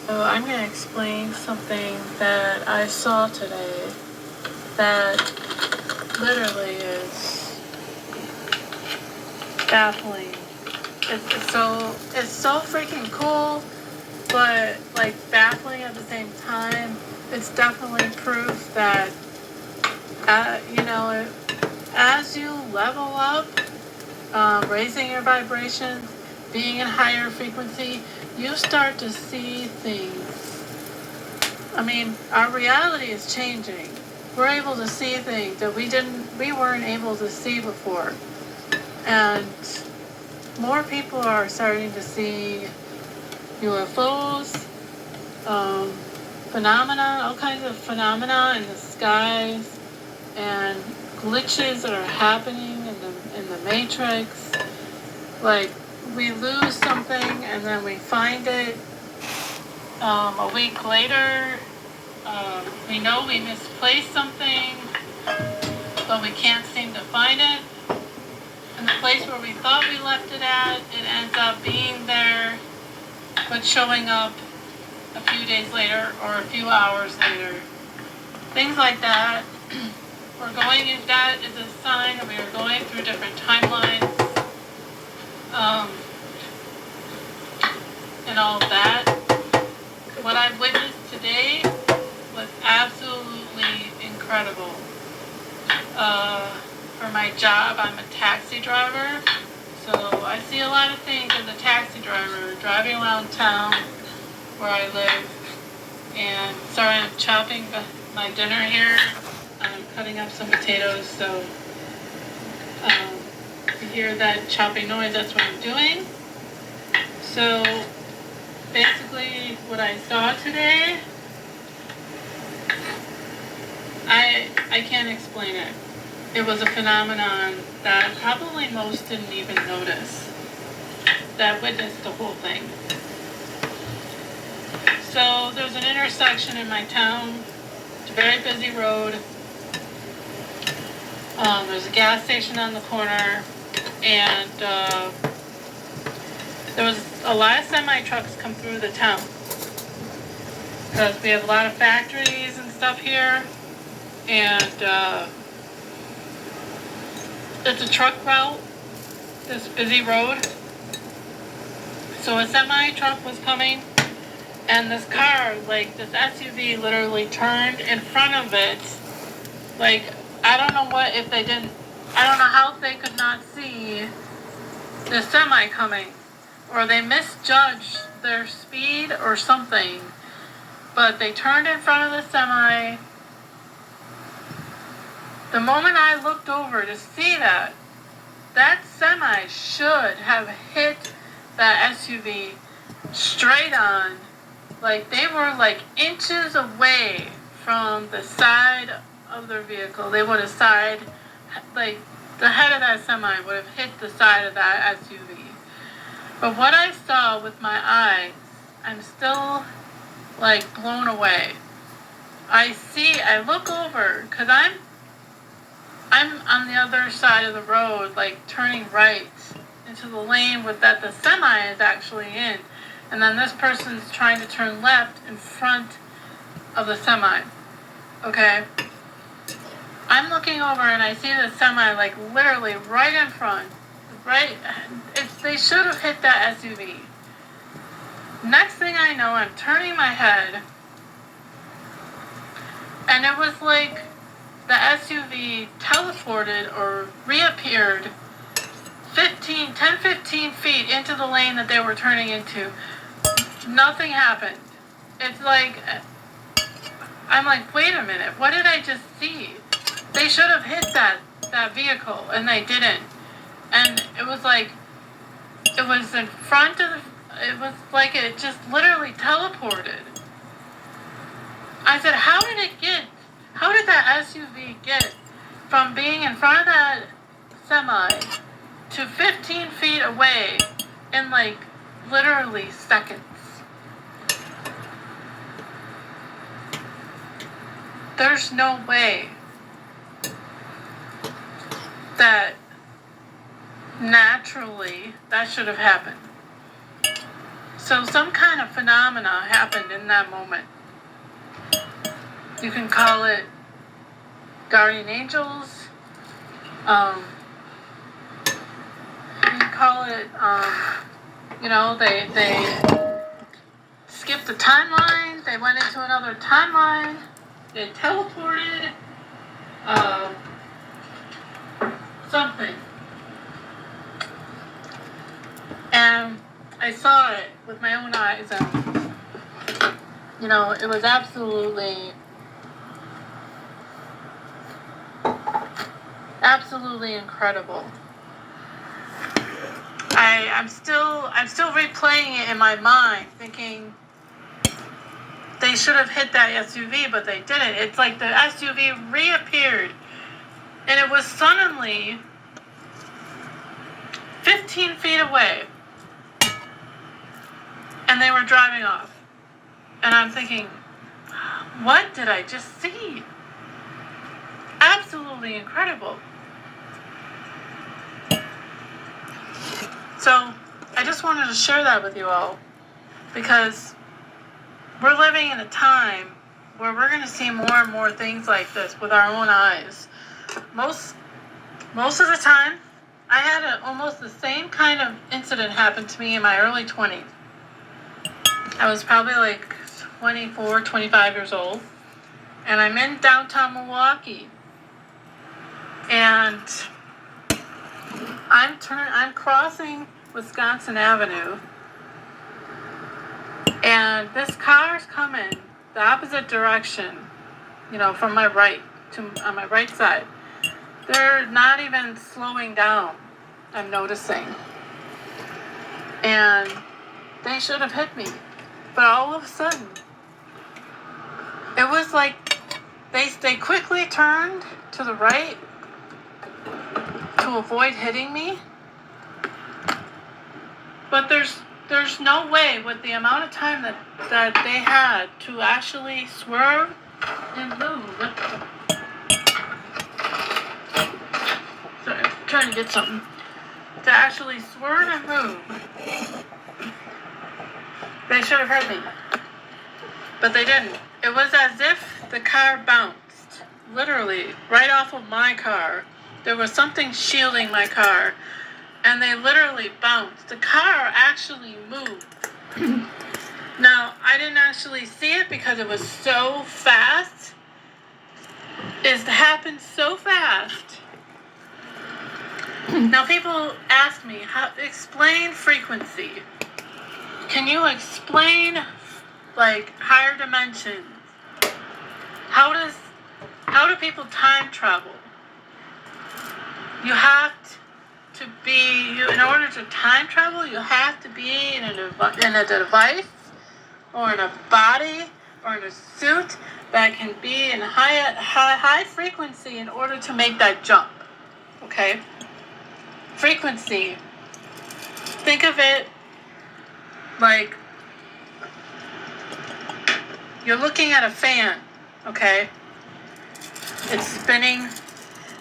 So I'm going to explain something that I saw today that literally is baffling. It's so freaking cool, but like baffling at the same time. It's definitely proof that as you level up, raising your vibrations, being in higher frequency, you start to see things. I mean, our reality is changing. We're able to see things that we weren't able to see before. And more people are starting to see UFOs, phenomena, all kinds of phenomena in the skies, and glitches that are happening in the matrix. Like, we lose something and then we find it a week later. We know we misplaced something, but we can't seem to find it. And the place where we thought we left it at, it ends up being there, but showing up a few days later or a few hours later. Things like that. That is a sign that we are going through different timelines, and all of that. What I witnessed today was absolutely incredible. For my job, I'm a taxi driver, so I see a lot of things as a taxi driver, driving around town where I live. And sorry, I'm chopping my dinner here. I'm cutting up some potatoes, so if you hear that chopping noise, that's what I'm doing. So basically what I saw today, I can't explain it. It was a phenomenon that probably most didn't even notice, that witnessed the whole thing. So there's an intersection in my town. It's a very busy road. There's a gas station on the corner, and there was a lot of semi-trucks come through the town because we have a lot of factories and stuff here, and it's a truck route, this busy road. So a semi-truck was coming, and this car, like this SUV, literally turned in front of it. Like, I don't know how they could not see the semi coming, or they misjudged their speed or something, but they turned in front of the semi. The moment I looked over to see that semi should have hit that SUV straight on. Like, they were like inches away from the side of their vehicle. They would have like the head of that semi would have hit the side of that SUV. But what I saw with my eyes, I'm still like blown away. I look over, because I'm on the other side of the road, like turning right into the lane that the semi is actually in. And then this person's trying to turn left in front of the semi. Okay? I'm looking over and I see the semi like literally right in front. Right? They should have hit that SUV. Next thing I know, I'm turning my head, and it was like the SUV teleported or reappeared 10-15 feet into the lane that they were turning into. Nothing happened. It's like, I'm like, wait a minute, what did I just see? They should have hit that vehicle, and they didn't. And it was like, it was in front of it was like it just literally teleported. I said, how did that SUV get from being in front of that semi to 15 feet away in like literally seconds? There's no way that naturally that should have happened. So some kind of phenomena happened in that moment. You can call it guardian angels. You can call it, they skipped the timeline. They went into another timeline. They teleported. Something. And I saw it with my own eyes, and it was absolutely incredible. I'm still replaying it in my mind, thinking they should have hit that SUV, but they didn't. It's like the SUV reappeared, and it was suddenly 15 feet away, and they were driving off. And I'm thinking, what did I just see? Absolutely incredible. So I just wanted to share that with you all, because we're living in a time where we're going to see more and more things like this with our own eyes. Most of the time, I had almost the same kind of incident happen to me in my early 20s. I was probably like 24, 25 years old, and I'm in downtown Milwaukee, and I'm crossing Wisconsin Avenue, and this car's coming the opposite direction, from my right on my right side. They're not even slowing down, I'm noticing. And they should have hit me. But all of a sudden, it was like they quickly turned to the right to avoid hitting me. But there's no way, with the amount of time that they had to actually swerve and move. Sorry, I'm trying to get something. To actually swerve and move, they should have hurt me. But they didn't. It was as if the car bounced, literally, right off of my car. There was something shielding my car, and they literally bounced. The car actually moved. Now, I didn't actually see it because it was so fast. It happened so fast. Now, people ask me, explain frequency. Can you explain, higher dimensions? How do people time travel? You have to be, in order to time travel, you have to be in a device, or in a body, or in a suit that can be in high frequency in order to make that jump. Okay? Frequency. Think of it like you're looking at a fan, okay? It's spinning,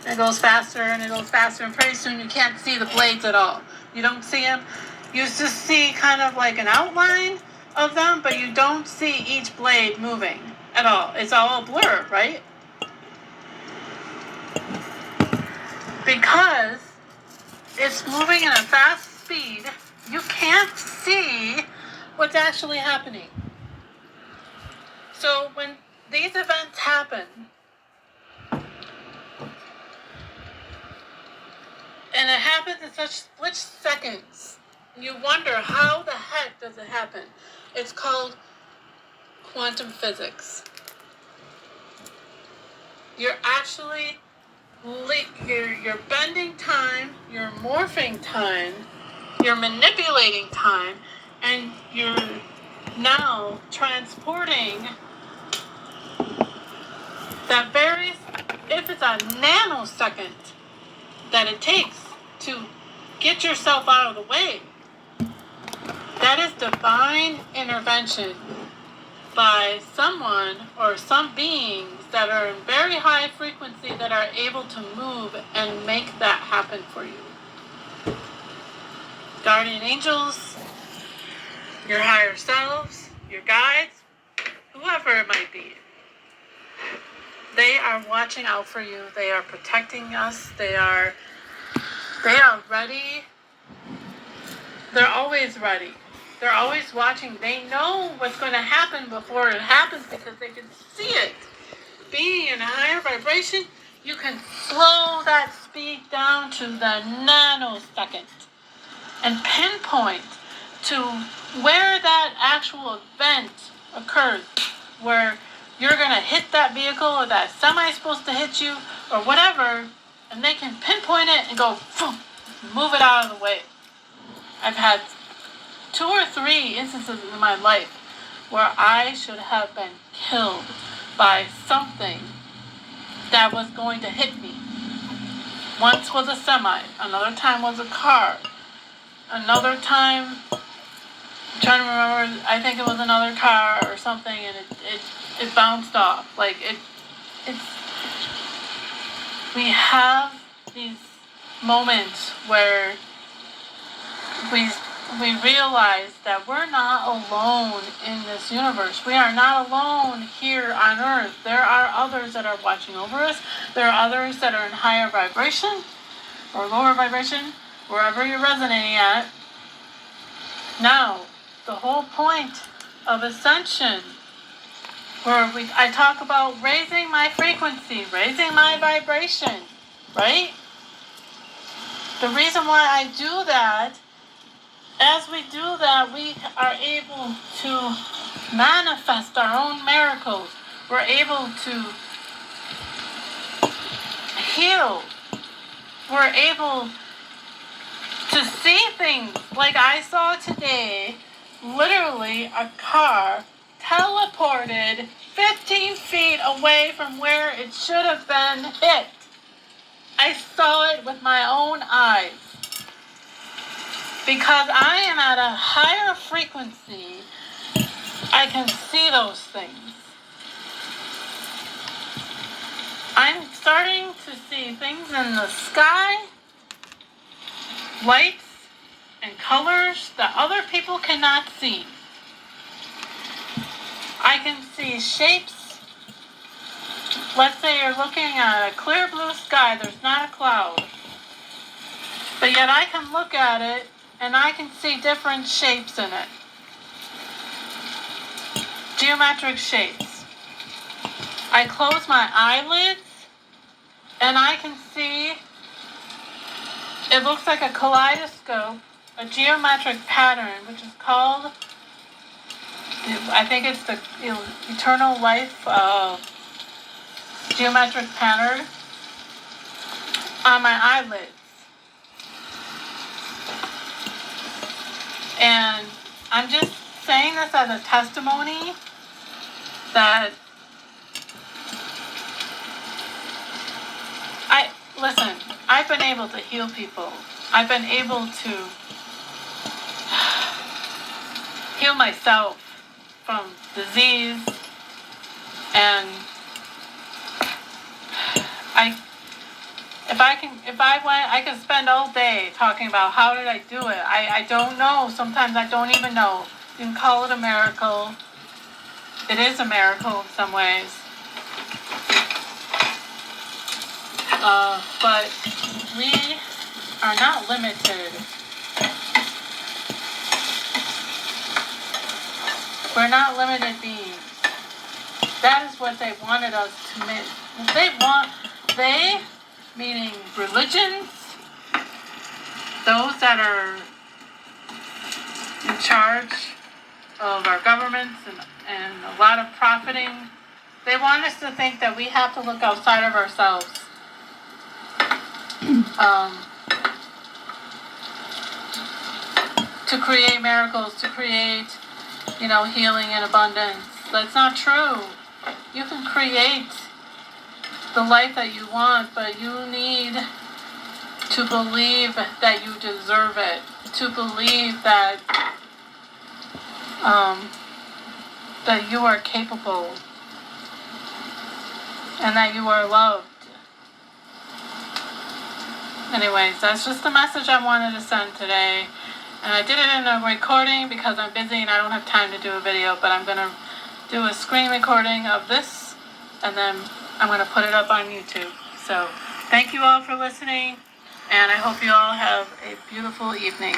and it goes faster, and it goes faster, and pretty soon you can't see the blades at all. You don't see them. You just see kind of like an outline of them, but you don't see each blade moving at all. It's all a blur, right? Because it's moving at a fast speed, you can't see what's actually happening. So when these events happen, and it happens in such split seconds, you wonder, how the heck does it happen? It's called quantum physics. You're actually you're bending time, you're morphing time, you're manipulating time, and you're now transporting that if it's a nanosecond that it takes to get yourself out of the way, that is divine intervention by someone or some beings that are in very high frequency that are able to move and make that happen for you. Guardian angels, your higher selves, your guides, whoever it might be. They are watching out for you. They are protecting us. They are ready. They're always ready. They're always watching. They know what's going to happen before it happens because they can see it. Being in a higher vibration, you can slow that speed down to the nanosecond and pinpoint to where that actual event occurs, where you're going to hit that vehicle or that semi is supposed to hit you or whatever, and they can pinpoint it and go, boom, move it out of the way. I've had 2 or 3 instances in my life where I should have been killed by something that was going to hit me. Once was a semi, another time was a car, another time, I'm trying to remember, I think it was another car or something, and it bounced off. Like we have these moments where we realize that we're not alone in this universe. We are not alone here on Earth. There are others that are watching over us. There are others that are in higher vibration or lower vibration, wherever you're resonating at. Now, the whole point of ascension, where I talk about raising my frequency, raising my vibration, right? The reason why I do that, as we do that, we are able to manifest our own miracles. We're able to heal. We're able to see things like I saw today. Literally, a car teleported 15 feet away from where it should have been hit. I saw it with my own eyes. Because I am at a higher frequency, I can see those things. I'm starting to see things in the sky, lights and colors that other people cannot see. I can see shapes. Let's say you're looking at a clear blue sky, there's not a cloud. But yet I can look at it and I can see different shapes in it. Geometric shapes. I close my eyelids and I can see, it looks like a kaleidoscope, a geometric pattern, which is called, I think it's the eternal life geometric pattern on my eyelids. And I'm just saying this as a testimony that I've been able to heal people. I've been able to heal myself from disease, and I can spend all day talking about how did I do it. I don't know. Sometimes I don't even know. You can call it a miracle. It is a miracle in some ways. But we are not limited. We're not limited beings. That is what they wanted us to make. They, meaning religions, those that are in charge of our governments and a lot of profiting, they want us to think that we have to look outside of ourselves. To create miracles, to create, healing and abundance. That's not true. You can create the life that you want, but you need to believe that you deserve it. To believe that that you are capable and that you are loved. Anyways, that's just the message I wanted to send today. And I did it in a recording because I'm busy and I don't have time to do a video, but I'm going to do a screen recording of this, and then I'm going to put it up on YouTube. So thank you all for listening, and I hope you all have a beautiful evening.